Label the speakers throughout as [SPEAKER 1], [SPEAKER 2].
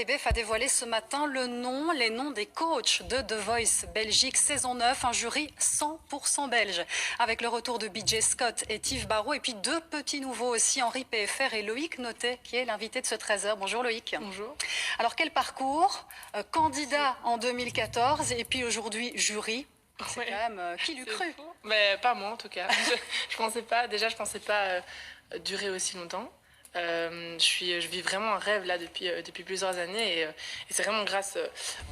[SPEAKER 1] TBF a dévoilé ce matin les noms des coachs de The Voice Belgique saison 9, un jury 100% belge, avec le retour de BJ Scott et Yves Barrault, et puis deux petits nouveaux aussi, Henri PFR et Loïc Notet, qui est l'invité de ce 13h. Bonjour Loïc.
[SPEAKER 2] Bonjour.
[SPEAKER 1] Alors quel parcours, candidat en 2014 et puis aujourd'hui jury. C'est quand même, qui l'eût cru?
[SPEAKER 2] Mais pas moi en tout cas. je pensais pas durer aussi longtemps. Je vis vraiment un rêve là depuis plusieurs années et c'est vraiment grâce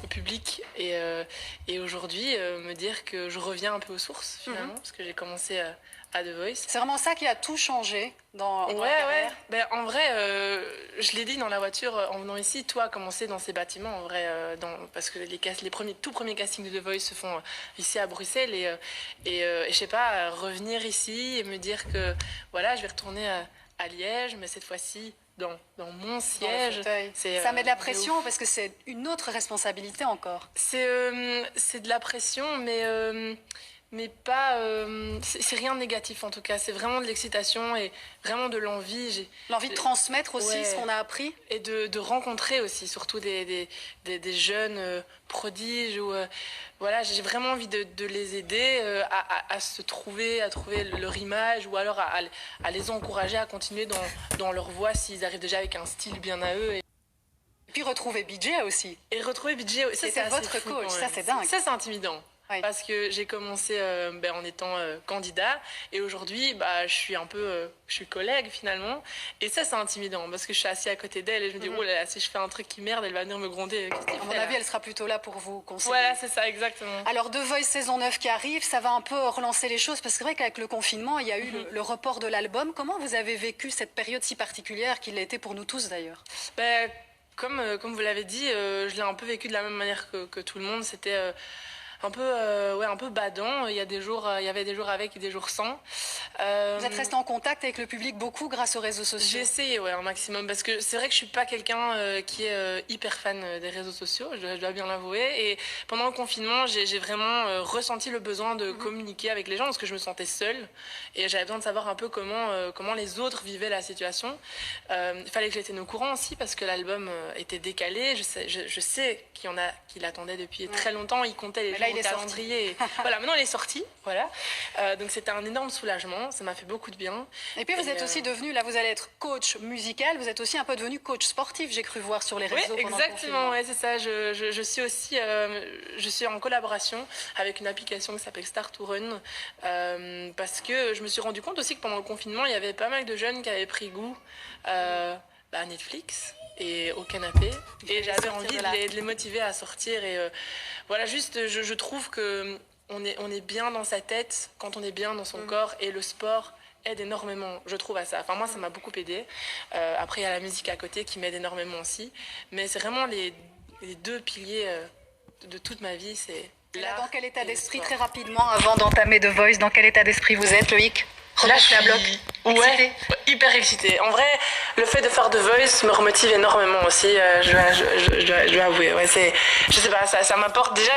[SPEAKER 2] au public et aujourd'hui me dire que je reviens un peu aux sources finalement parce que j'ai commencé à The Voice.
[SPEAKER 1] C'est vraiment ça qui a tout changé dans la carrière.
[SPEAKER 2] Ouais. Ben, en vrai, je l'ai dit dans la voiture en venant ici, toi, commencer dans ces bâtiments, en vrai, parce que les tout premiers castings de The Voice se font ici à Bruxelles et je sais pas, revenir ici et me dire que voilà, je vais retourner à Liège, mais cette fois-ci dans mon siège.
[SPEAKER 1] Ça met de la pression parce que c'est une autre responsabilité encore.
[SPEAKER 2] C'est de la pression, mais pas. C'est rien de négatif en tout cas. C'est vraiment de l'excitation et vraiment de l'envie.
[SPEAKER 1] L'envie de transmettre aussi ce qu'on a appris.
[SPEAKER 2] Et de rencontrer aussi, surtout des jeunes prodiges. Voilà, j'ai vraiment envie de les aider à se trouver, à trouver leur image ou alors à les encourager à continuer dans leur voie s'ils arrivent déjà avec un style bien à eux.
[SPEAKER 1] Et puis retrouver BJ aussi.
[SPEAKER 2] Et retrouver BJ aussi.
[SPEAKER 1] Ça, c'est votre coach, ça c'est dingue.
[SPEAKER 2] Ça, c'est intimidant.
[SPEAKER 1] Oui.
[SPEAKER 2] Parce que j'ai commencé en étant candidat et aujourd'hui je suis collègue finalement et ça c'est intimidant parce que je suis assise à côté d'elle et je me dis oh là là, si je fais un truc qui merde elle va venir me gronder.
[SPEAKER 1] À mon avis elle sera plutôt là pour vous conseiller.
[SPEAKER 2] Voilà, c'est ça exactement.
[SPEAKER 1] Alors The Voice saison 9 qui arrive, ça va un peu relancer les choses parce que c'est vrai qu'avec le confinement il y a eu le report de l'album. Comment vous avez vécu cette période si particulière qu'il a été pour nous tous d'ailleurs?
[SPEAKER 2] Comme vous l'avez dit, je l'ai un peu vécu de la même manière que tout le monde. C'était un peu badant. Il y avait des jours avec et des jours sans.
[SPEAKER 1] Vous êtes resté en contact avec le public beaucoup grâce aux réseaux sociaux?
[SPEAKER 2] J'ai essayé, un maximum, parce que c'est vrai que je suis pas quelqu'un qui est hyper fan des réseaux sociaux, je dois bien l'avouer. Et pendant le confinement, j'ai vraiment ressenti le besoin de communiquer avec les gens, parce que je me sentais seule. Et j'avais besoin de savoir un peu comment les autres vivaient la situation. Il fallait que je les tienne au courant aussi, parce que l'album était décalé. Je sais qu'il y en a qui l'attendaient depuis très longtemps, ils comptaient les jours au calendrier. Voilà, maintenant il est sorti. Voilà. Donc c'était un énorme soulagement, ça m'a fait beaucoup de bien.
[SPEAKER 1] Et puis vous êtes aussi devenu, là vous allez être coach musical, vous êtes aussi un peu devenu coach sportif, j'ai cru voir sur les réseaux.
[SPEAKER 2] Oui, exactement, c'est ça. Je suis aussi je suis en collaboration avec une application qui s'appelle Start to Run parce que je me suis rendu compte aussi que pendant le confinement, il y avait pas mal de jeunes qui avaient pris goût à Netflix et au canapé et j'avais envie de les motiver à sortir et voilà, juste je trouve que on est bien dans sa tête quand on est bien dans son corps et le sport aide énormément, je trouve, à ça. Enfin moi ça m'a beaucoup aidé. Après il y a la musique à côté qui m'aide énormément aussi, mais c'est vraiment les deux piliers de toute ma vie. C'est
[SPEAKER 1] là, dans quel état d'esprit très rapidement avant d'entamer The Voice, dans quel état d'esprit vous êtes Loïc?
[SPEAKER 2] Là, je suis à bloc. Ouais, hyper excitée. En vrai, le fait de faire The Voice me remotive énormément aussi. Je dois avouer. Ouais, je sais pas, ça m'apporte déjà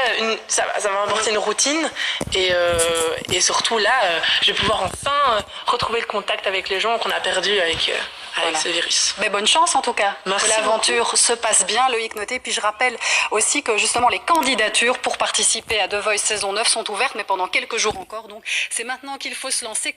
[SPEAKER 2] ça m'a apporté une routine et surtout là, je vais pouvoir enfin retrouver le contact avec les gens qu'on a perdu avec ce virus.
[SPEAKER 1] Mais bonne chance en tout cas.
[SPEAKER 2] Merci.
[SPEAKER 1] Que l'aventure se passe bien, Loïc Notet. Puis je rappelle aussi que justement les candidatures pour participer à The Voice saison 9 sont ouvertes, mais pendant quelques jours encore. Donc c'est maintenant qu'il faut se lancer.